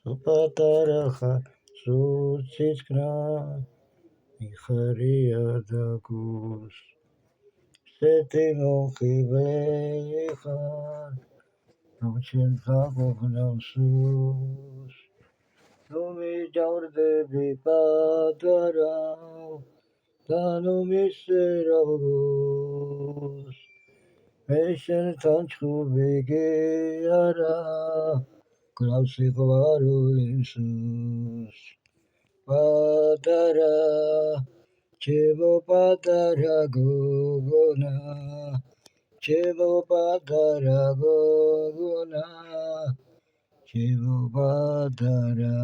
პატარა ხარ სუცისკნა მიხარია და გულს სეთი მომხიბლელი ხარ რომ ჩემ გაყოფნამ სულს ნუ მიჯავრდები პატარა და ნუ მისერავ გულს მე შენთან ჩხუბი კი არა გრავს სიყვარული მსურს პატარა ჩემო პატარა გოგონა ჩემო პატარა გოგონა ჩემო პატარა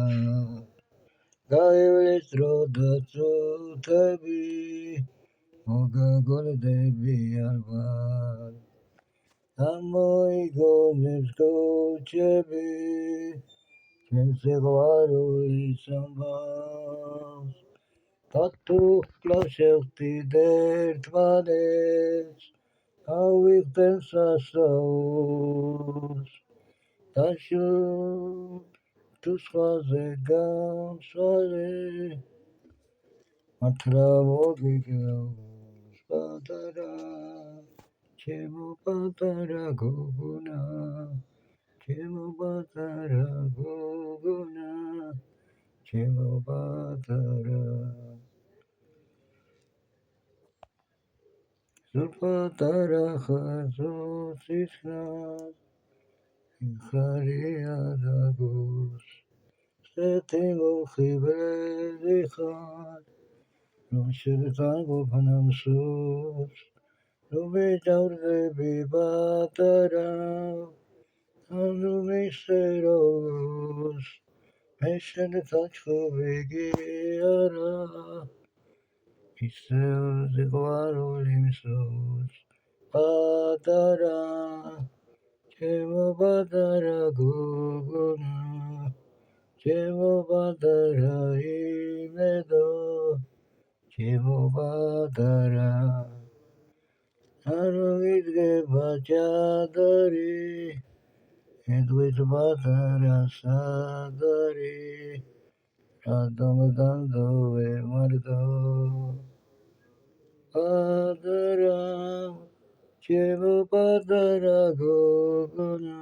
გაივლის დრო და წუთები მოგაგონდები ალბათ ამოიგონებს კოჩები ჩემ სიყვარულის ამბავს და თუ კვლავ შევხვდით ერთმანეთს ავიღწევ სასაულს და თუ სხვაზე გამსვალე მართლა მოგიგნავს პატარა ჩემო პატარა გოგონა ჩემო პატარა გოგონა ჩემო პატარა სულ პატარა ხარ სუცისკნა მიხარია და გულს სეთი მომხიბლელი ხარ რომ შენთან ყოფნამ სურს ნუ მიჯავრდები პატარა და ნუ მისერავ გულს მე შენთან ჩხუბი კი არა ისევ სიყვარული მსურს პატარა ჩემო პატარა გოგონა ჩემო პატარა იმედო ჩემო პატარა არ მიდგება ჭადარი ედღვის პატარა სად არის რატომ დანდოვე მარტო პატარა ჩემო პატარა გოგონა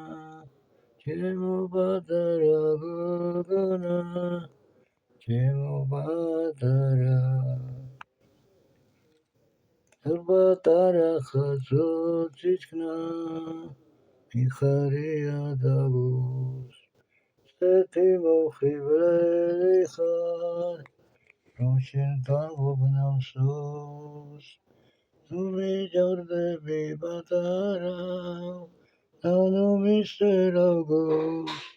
ჩემო პატარა გოგონა ჩემო პატარა სულ პატარა ხარ სუცისკნა მიხარია და გულს სეთი მომხიბლელი ხარ რომ შენთან ყოფნამ სურს ნუ მიჯავრდები პატარა და ნუ მისერავ გულს